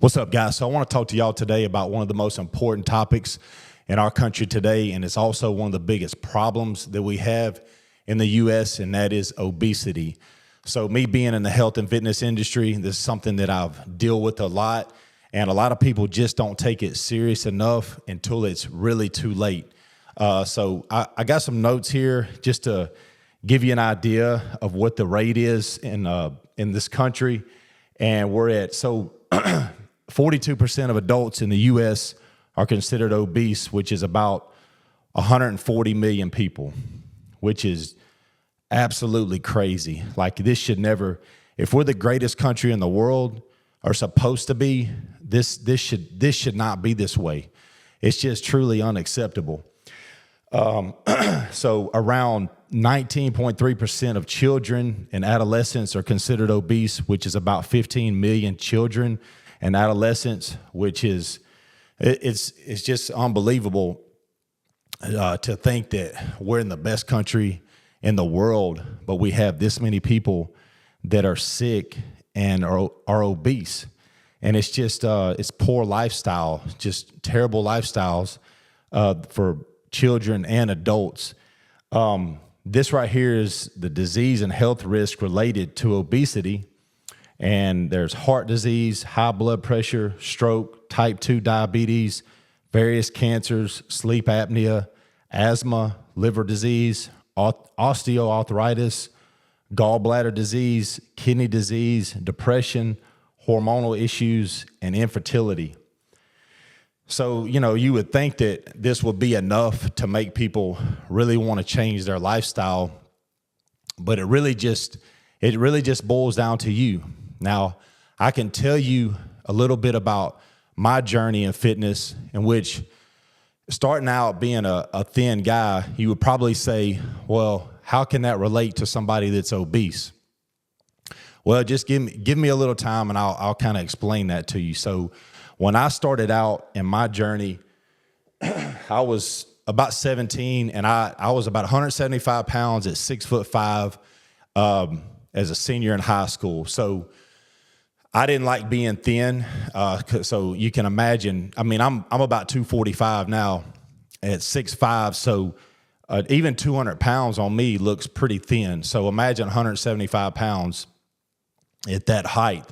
What's up, guys? So I want to talk to y'all today about one of the most important topics in our country today, and it's also one of the biggest problems that we have in the U.S., and that is obesity. So me being in the health and fitness industry, this is something that I've dealt with a lot, and a lot of people just don't take it serious enough until it's really too late. So I got some notes here just to give you an idea of what the rate is in this country, and we're at 42% of adults in the U.S. are considered obese, which is about 140 million people, which is absolutely crazy. Like, this should never, if we're the greatest country in the world, or supposed to be, this should not be this way. It's just truly unacceptable. So around 19.3% of children and adolescents are considered obese, which is about 15 million children and adolescents, which is, it's just unbelievable to think that we're in the best country in the world, but we have this many people that are sick and are obese. And it's just, it's poor lifestyle, just terrible lifestyles for children and adults. This right here is the disease and health risk related to obesity. And there's heart disease, high blood pressure, stroke, type 2 diabetes, various cancers, sleep apnea, asthma, liver disease, osteoarthritis, gallbladder disease, kidney disease, depression, hormonal issues, and infertility. So, you would think that this would be enough to make people really want to change their lifestyle, but it really just boils down to you. Now, I can tell you a little bit about my journey in fitness, in which, starting out being a thin guy, you would probably say, well, how can that relate to somebody that's obese? Well, just give me a little time and I'll kind of explain that to you. So when I started out in my journey, I was about 17 and I was about 175 pounds at 6'5", as a senior in high school. So I didn't like being thin. So you can imagine, I mean, I'm about 245 now at 6'5". So even 200 pounds on me looks pretty thin. So imagine 175 pounds at that height.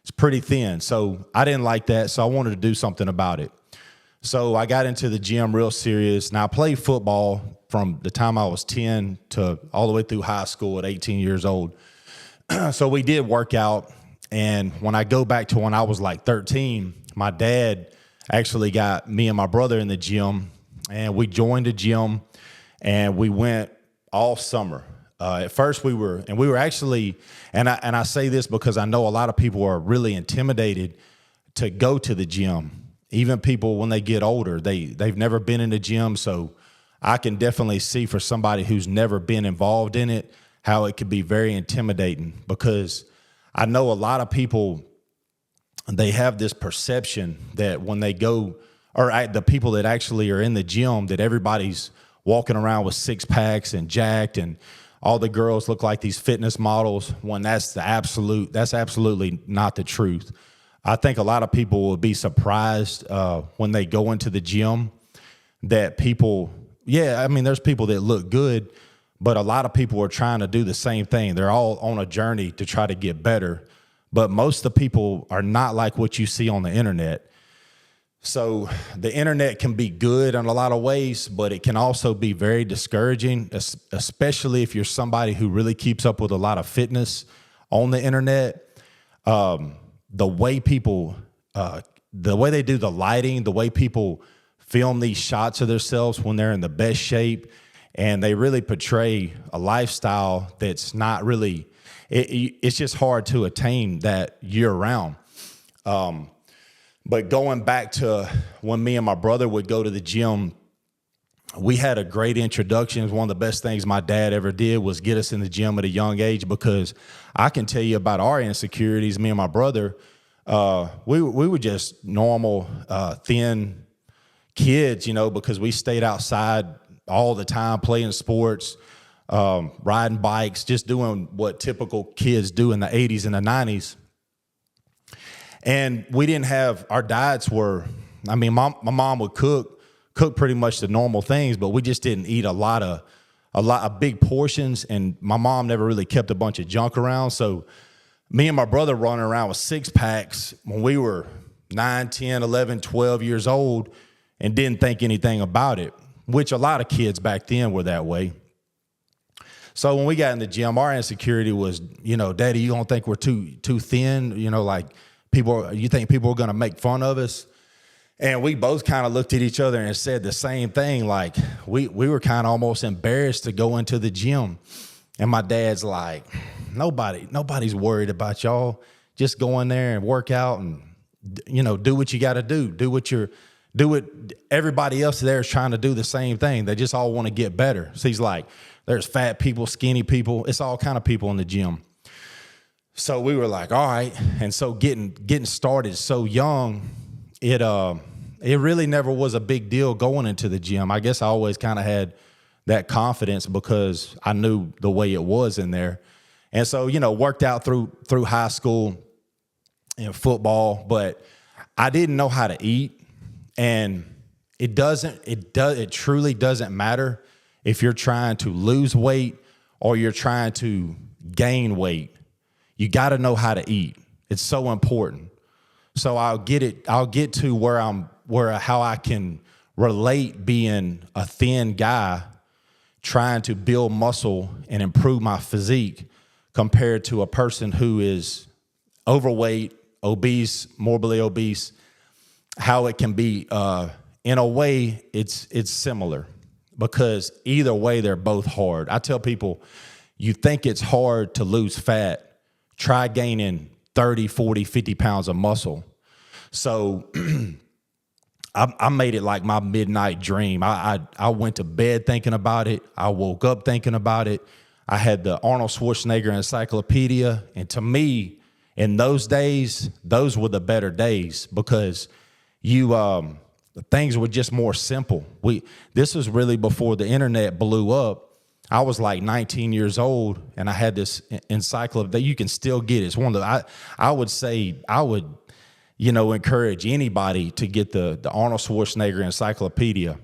It's pretty thin. So I didn't like that. So I wanted to do something about it. So I got into the gym real serious. Now, I played football from the time I was 10 to all the way through high school at 18 years old. So we did work out. And when I go back to when I was like 13, my dad actually got me and my brother in the gym, and we joined the gym and we went all summer. At first we were actually, and I say this because I know a lot of people are really intimidated to go to the gym. Even people when they get older, they've never been in the gym. So I can definitely see, for somebody who's never been involved in it, how it could be very intimidating, because I know a lot of people, they have this perception that when they go, or the people that actually are in the gym, that everybody's walking around with six packs and jacked, and all the girls look like these fitness models, when that's absolutely not the truth. I think a lot of people will be surprised when they go into the gym that people, there's people that look good, but a lot of people are trying to do the same thing. They're all on a journey to try to get better. But most of the people are not like what you see on the internet. So the internet can be good in a lot of ways, but it can also be very discouraging, especially if you're somebody who really keeps up with a lot of fitness on the internet. The way they do the lighting, the way people film these shots of themselves when they're in the best shape, and they really portray a lifestyle that's not really, it's just hard to attain that year round. But going back to when me and my brother would go to the gym, we had a great introduction. It was one of the best things my dad ever did, was get us in the gym at a young age, because I can tell you about our insecurities, me and my brother. We were just normal, thin kids, because we stayed outside all the time, playing sports, riding bikes, just doing what typical kids do in the 80s and the 90s. And we didn't have, our diets were, I mean, my mom would cook pretty much the normal things, but we just didn't eat a lot of big portions. And my mom never really kept a bunch of junk around. So me and my brother running around with 6-packs when we were 9, 10, 11, 12 years old and didn't think anything about it, which a lot of kids back then were that way. So when we got in the gym, our insecurity was, Daddy, you don't think we're too thin? Like you think people are going to make fun of us? And we both kind of looked at each other and said the same thing. Like we were kind of almost embarrassed to go into the gym. And my dad's like, nobody's worried about y'all. Just go in there and work out and, do what you got to do. Do what everybody else there is trying to do the same thing. They just all want to get better. So he's like, there's fat people, skinny people. It's all kind of people in the gym. So we were like, all right. And so getting started so young, it really never was a big deal going into the gym. I guess I always kind of had that confidence because I knew the way it was in there. And so, worked out through high school and football, but I didn't know how to eat. And it truly doesn't matter if you're trying to lose weight or you're trying to gain weight. You got to know how to eat. It's so important. So I'll get to how I can relate being a thin guy trying to build muscle and improve my physique compared to a person who is overweight, obese, morbidly obese, how it can be, in a way, it's similar because either way, they're both hard. I tell people, you think it's hard to lose fat, try gaining 30, 40, 50 pounds of muscle. So I made it like my midnight dream. I went to bed thinking about it. I woke up thinking about it. I had the Arnold Schwarzenegger encyclopedia. And to me, in those days, those were the better days because things were just more simple. This was really before the internet blew up. I was like 19 years old, and I had this encyclopedia that you can still get. It's one of the, I would say, I would, encourage anybody to get the Arnold Schwarzenegger encyclopedia.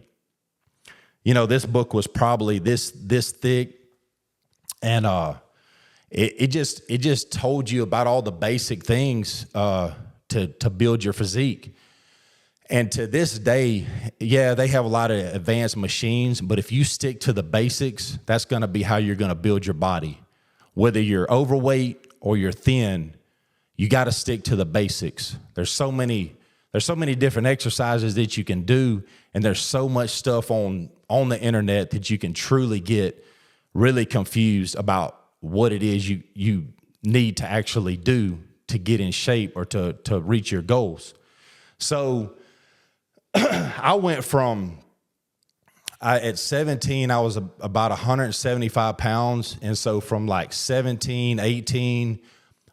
This book was probably this thick, and it just told you about all the basic things to build your physique. And to this day, yeah, they have a lot of advanced machines, but if you stick to the basics, that's going to be how you're going to build your body. Whether you're overweight or you're thin, you got to stick to the basics. There's so many different exercises that you can do, and there's so much stuff on the internet that you can truly get really confused about what it is you need to actually do to get in shape or to reach your goals. So I went from, at 17, I was about 175 pounds. And so from like 17, 18,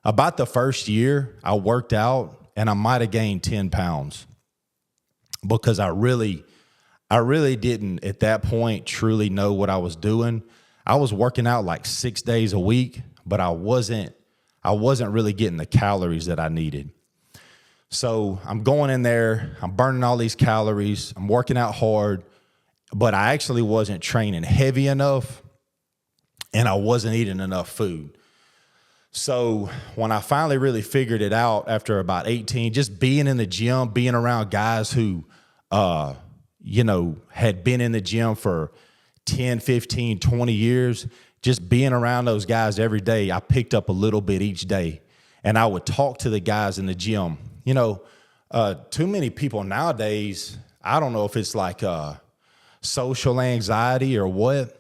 about the first year I worked out and I might've gained 10 pounds because I really didn't at that point truly know what I was doing. I was working out like 6 days a week, but I wasn't really getting the calories that I needed. So I'm going in there, I'm burning all these calories, I'm working out hard, but I actually wasn't training heavy enough and I wasn't eating enough food. So when I finally really figured it out after about 18, just being in the gym, being around guys who, had been in the gym for 10, 15, 20 years, just being around those guys every day, I picked up a little bit each day. And I would talk to the guys in the gym. Too many people nowadays, I don't know if it's like social anxiety or what,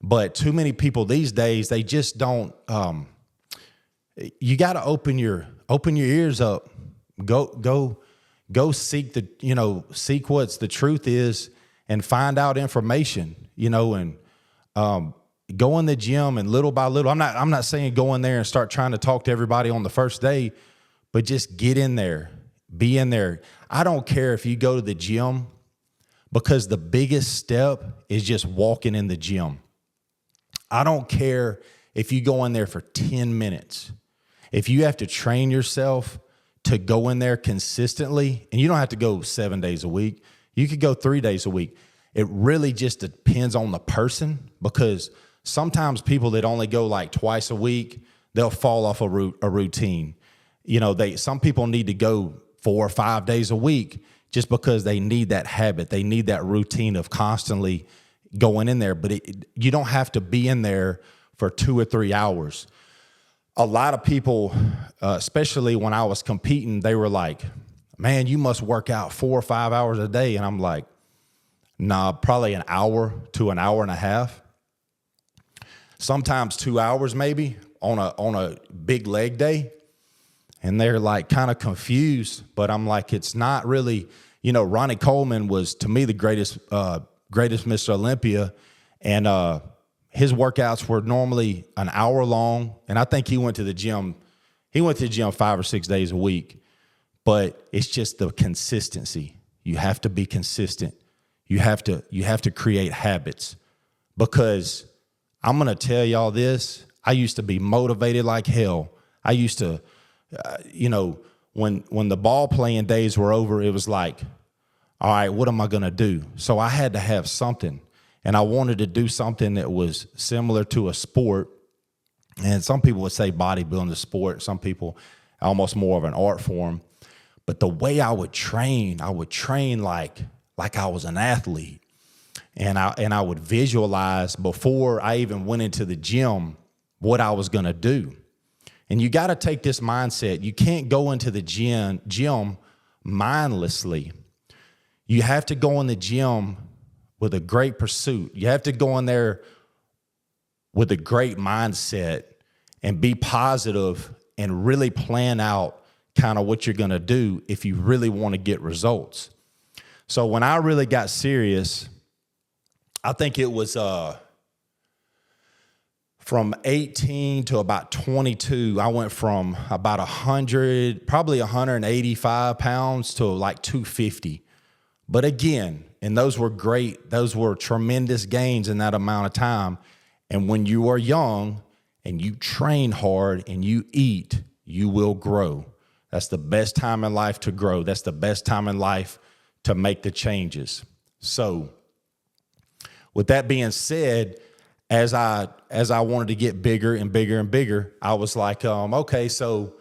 but too many people these days, they just don't, you got to open your ears up, go seek seek what's the truth is and find out information, and go in the gym and little by little, I'm not saying go in there and start trying to talk to everybody on the first day, but just get in there, be in there. I don't care if you go to the gym because the biggest step is just walking in the gym. I don't care if you go in there for 10 minutes. If you have to train yourself to go in there consistently, and you don't have to go 7 days a week. You could go 3 days a week. It really just depends on the person, because sometimes people that only go like twice a week, they'll fall off a routine. You know, some people need to go 4 or 5 days a week just because they need that habit. They need that routine of constantly going in there. But you don't have to be in there for 2 or 3 hours. A lot of people, especially when I was competing, they were like, man, you must work out 4 or 5 hours a day. And I'm like, nah, probably an hour to an hour and a half. Sometimes 2 hours maybe on a big leg day. And they're like kind of confused, but I'm like, it's not really, you know, Ronnie Coleman was, to me, the greatest Mr. Olympia. And his workouts were normally an hour long. And I think he went to the gym 5 or 6 days a week. But it's just the consistency. You have to be consistent. You have to create habits, because I'm going to tell y'all this. I used to be motivated like hell. I used to, when the ball playing days were over, it was like, all right, what am I going to do? So I had to have something, and I wanted to do something that was similar to a sport. And some people would say bodybuilding is a sport. Some people almost more of an art form. But the way I would train like I was an athlete. And I would visualize before I even went into the gym what I was going to do. And you got to take this mindset. You can't go into the gym mindlessly. You have to go in the gym with a great pursuit. You have to go in there with a great mindset and be positive and really plan out kind of what you're going to do if you really want to get results. So when I really got serious, I think it was from 18 to about 22, I went from about 100, probably 185 pounds to like 250. But again, and those were great, those were tremendous gains in that amount of time. And when you are young and you train hard and you eat, you will grow. That's the best time in life to grow. That's the best time in life to make the changes. So with that being said, as I wanted to get bigger and bigger and bigger, I was like, okay, so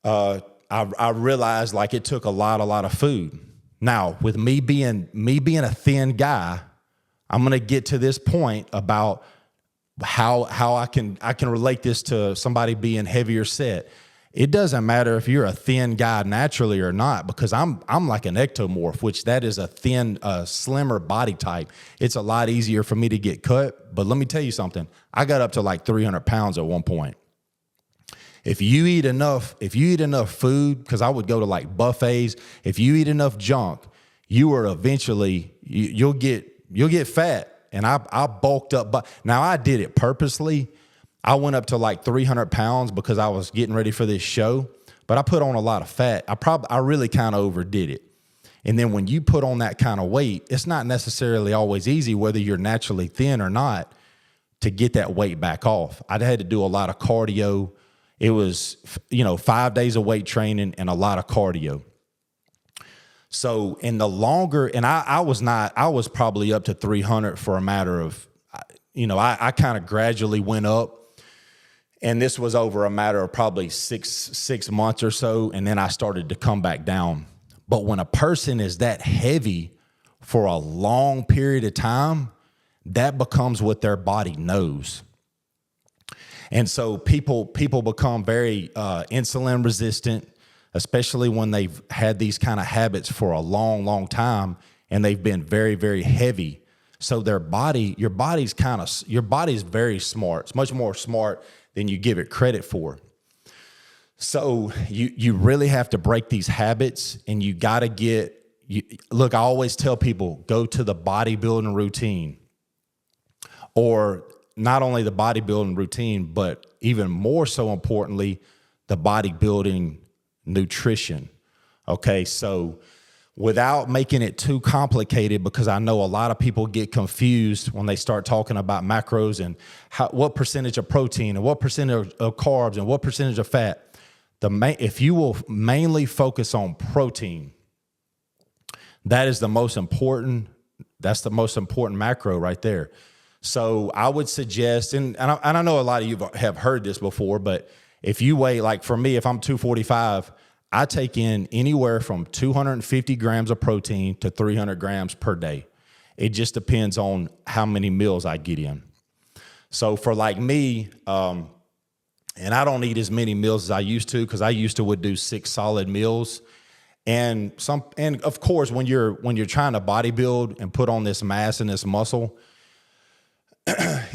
I realized like it took a lot of food. Now, with me being a thin guy, I'm gonna get to this point about how I can relate this to somebody being heavier set. It doesn't matter if you're a thin guy naturally or not, because I'm like an ectomorph, which that is a thin, slimmer body type. It's a lot easier for me to get cut. But let me tell you something. I got up to like 300 pounds at one point. If you eat enough food, because I would go to like buffets, if you eat enough junk, you are eventually, you'll get fat. And I bulked up. But now I did it purposely. I went up to like 300 pounds because I was getting ready for this show, but I put on a lot of fat. I really kind of overdid it. And then when you put on that kind of weight, it's not necessarily always easy, whether you're naturally thin or not, to get that weight back off. I had to do a lot of cardio. It was, 5 days of weight training and a lot of cardio. So in the longer, and I was probably up to 300 for a matter of, I kind of gradually went up. And this was over a matter of probably six months or so, and then I started to come back down. But when a person is that heavy for a long period of time, that becomes what their body knows. And so people become very insulin resistant, especially when they've had these kind of habits for a long time, and they've been very, very heavy. So your body's very smart. It's much more smart than you give it credit for. So you really have to break these habits, and you got to look, I always tell people, go to the bodybuilding routine, or not only the bodybuilding routine, but even more so importantly, the bodybuilding nutrition. Okay, so without making it too complicated, because I know a lot of people get confused when they start talking about macros and what percentage of protein and what percentage of carbs and what percentage of fat. if you will mainly focus on protein, that is the most important. That's the most important macro right there. So I would suggest, and I know a lot of you have heard this before, but if you weigh, like for me, if I'm 245, I take in anywhere from 250 grams of protein to 300 grams per day. It just depends on how many meals I get in. So for like me, and I don't eat as many meals as I used to, because I used to would do 6 solid meals. And of course, when you're trying to bodybuild and put on this mass and this muscle,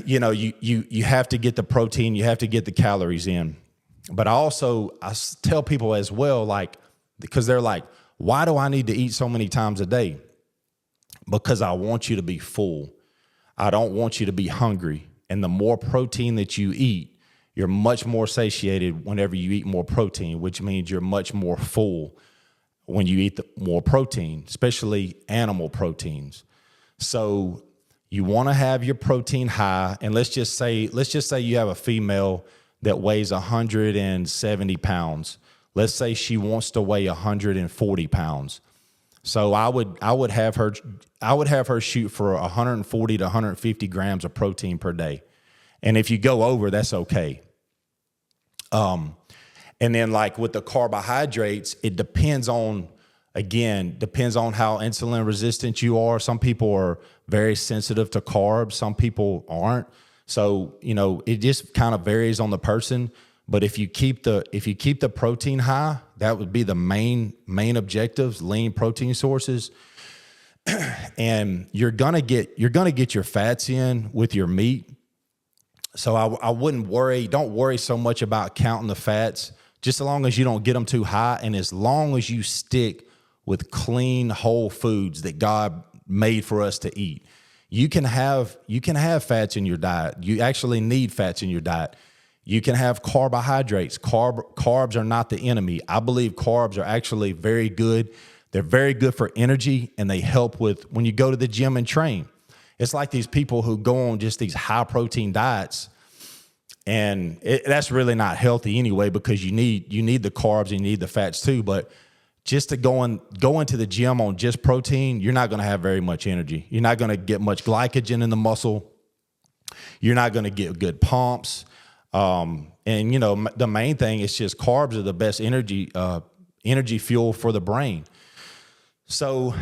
you have to get the protein, you have to get the calories in. But I tell people as well, like, because they're like, why do I need to eat so many times a day? Because I want you to be full. I don't want you to be hungry. And the more protein that you eat, you're much more satiated whenever you eat more protein, which means you're much more full when you eat more protein, especially animal proteins. So you want to have your protein high. And let's just say you have a female that weighs 170 pounds. Let's say she wants to weigh 140 pounds. So I would have her shoot for 140 to 150 grams of protein per day. And if you go over, that's okay. And then like with the carbohydrates, it depends on how insulin resistant you are. Some people are very sensitive to carbs. Some people aren't. So, it just kind of varies on the person. But if you keep the protein high, that would be the main objectives, lean protein sources. And you're gonna get your fats in with your meat. So I wouldn't worry. Don't worry so much about counting the fats, just as long as you don't get them too high, and as long as you stick with clean whole foods that God made for us to eat. You can have fats in your diet. You actually need fats in your diet. You can have carbohydrates. Carbs are not the enemy. I believe carbs are actually very good. They're very good for energy, and they help with when you go to the gym and train. It's like these people who go on just these high protein diets, and that's really not healthy anyway, because you need the carbs and you need the fats too. But just to go into the gym on just protein, you're not going to have very much energy. You're not going to get much glycogen in the muscle. You're not going to get good pumps. And the main thing is just carbs are the best energy fuel for the brain. So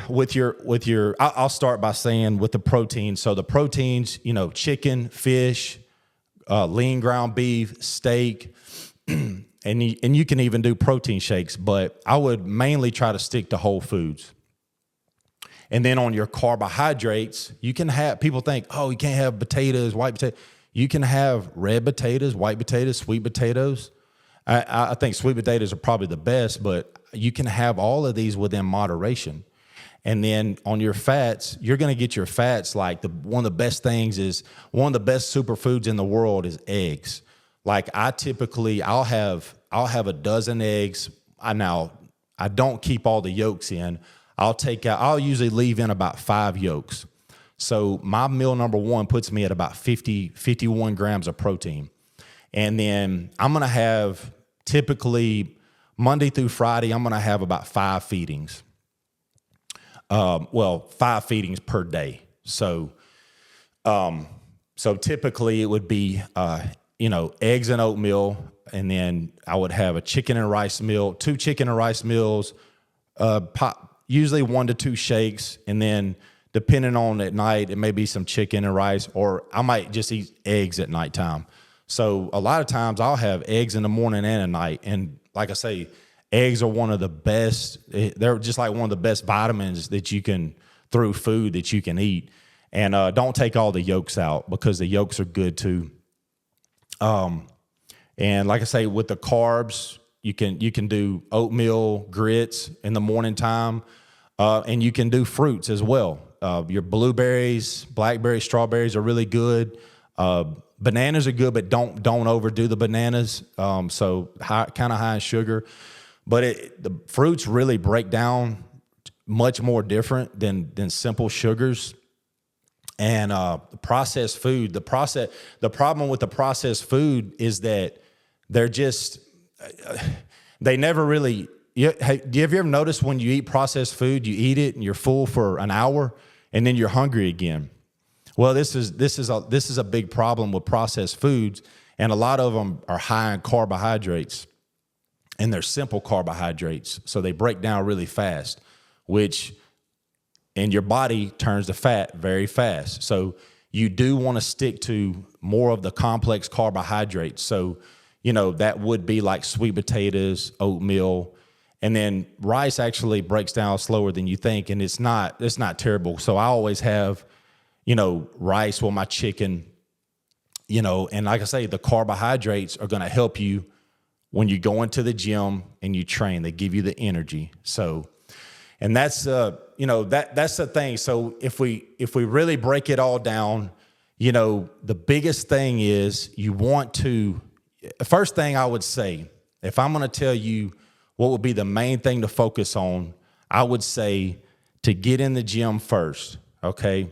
I'll start by saying with the protein. So the proteins, chicken, fish, lean ground beef, steak, and you can even do protein shakes, but I would mainly try to stick to whole foods. And then on your carbohydrates, you can have, people think, oh, you can't have potatoes, white potatoes. You can have red potatoes, white potatoes, sweet potatoes. I think sweet potatoes are probably the best, but you can have all of these within moderation. And then on your fats, you're going to get your fats one of the best superfoods in the world is eggs. Like I'll have a dozen eggs. I don't keep all the yolks in. I'll usually leave in about 5 yolks. So my meal number one puts me at about 51 grams of protein. And then I'm going to have typically Monday through Friday, I'm going to have about 5 feedings. 5 feedings per day. So typically it would be, eggs and oatmeal. And then I would have a chicken and rice meal, 2 chicken and rice meals, usually 1 to 2 shakes. And then depending on at night, it may be some chicken and rice, or I might just eat eggs at nighttime. So a lot of times I'll have eggs in the morning and at night. And like I say, eggs are one of the best. They're just like one of the best vitamins that you can, through food that you can eat. And don't take all the yolks out, because the yolks are good too. And like I say, with the carbs, you can do oatmeal, grits in the morning time, and you can do fruits as well. Your blueberries, blackberries, strawberries are really good. Bananas are good, but don't overdo the bananas. So kind of high in sugar, but the fruits really break down much more different than simple sugars. And processed food, the problem with the processed food is that they're just they never really. Hey, do you ever notice when you eat processed food, you eat it and you're full for an hour, and then you're hungry again? Well, this is a big problem with processed foods, and a lot of them are high in carbohydrates, and they're simple carbohydrates, so they break down really fast, and your body turns to fat very fast. So you do want to stick to more of the complex carbohydrates. So, that would be like sweet potatoes, oatmeal, and then rice actually breaks down slower than you think, and it's not terrible. So I always have, rice with my chicken, and like I say, the carbohydrates are going to help you when you go into the gym and you train. They give you the energy. So, and that's that's the thing. So if we really break it all down, the biggest thing is first thing I would say, if I'm going to tell you what would be the main thing to focus on, I would say to get in the gym first. Okay.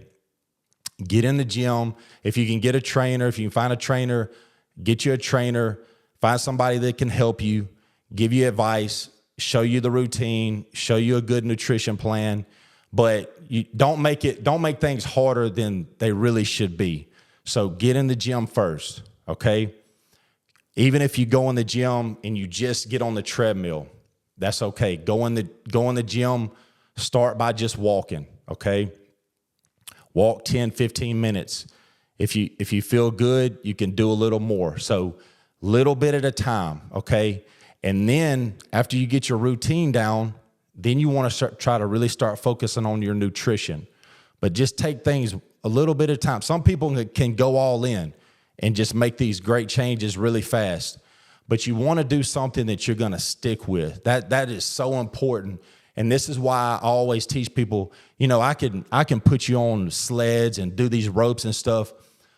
Get in the gym. If you can get a trainer, if you can find a trainer, get you a trainer, find somebody that can help you, give you advice, show you the routine, show you a good nutrition plan, but you don't make things harder than they really should be. So get in the gym first, okay? Even if you go in the gym and you just get on the treadmill, that's okay. Go in the gym, start by just walking, okay? Walk 10, 15 minutes. If you feel good, you can do a little more. So little bit at a time, okay? And then after you get your routine down, then you want to try to really start focusing on your nutrition. But just take things a little bit at a time. Some people can go all in and just make these great changes really fast. But you want to do something that you're going to stick with. That is so important. And this is why I always teach people, I can put you on sleds and do these ropes and stuff,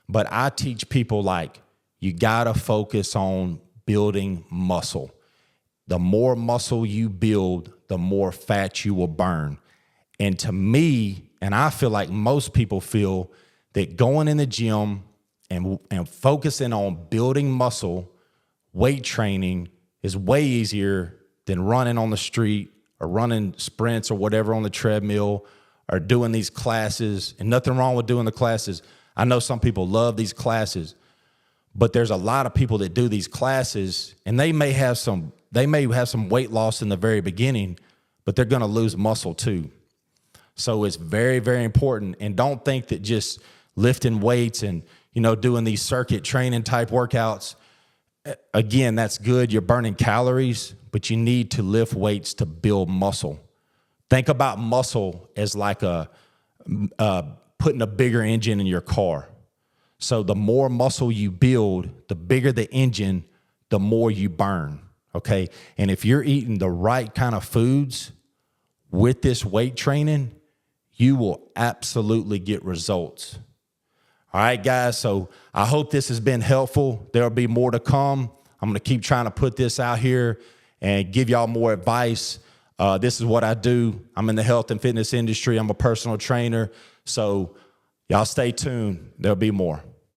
but I teach people like you got to focus on building muscle. The more muscle you build, the more fat you will burn. And to me, and I feel like most people feel that going in the gym and focusing on building muscle, weight training is way easier than running on the street or running sprints or whatever on the treadmill or doing these classes. And nothing wrong with doing the classes. I know some people love these classes, but there's a lot of people that do these classes and they may have some weight loss in the very beginning, but they're going to lose muscle too. So it's very, very important. And don't think that just lifting weights and, doing these circuit training type workouts, again, that's good. You're burning calories, but you need to lift weights to build muscle. Think about muscle as like putting a bigger engine in your car. So the more muscle you build, the bigger the engine, the more you burn, okay? And if you're eating the right kind of foods with this weight training, you will absolutely get results. All right, guys, so I hope this has been helpful. There'll be more to come. I'm going to keep trying to put this out here and give y'all more advice. This is what I do. I'm in the health and fitness industry. I'm a personal trainer. So y'all stay tuned. There'll be more.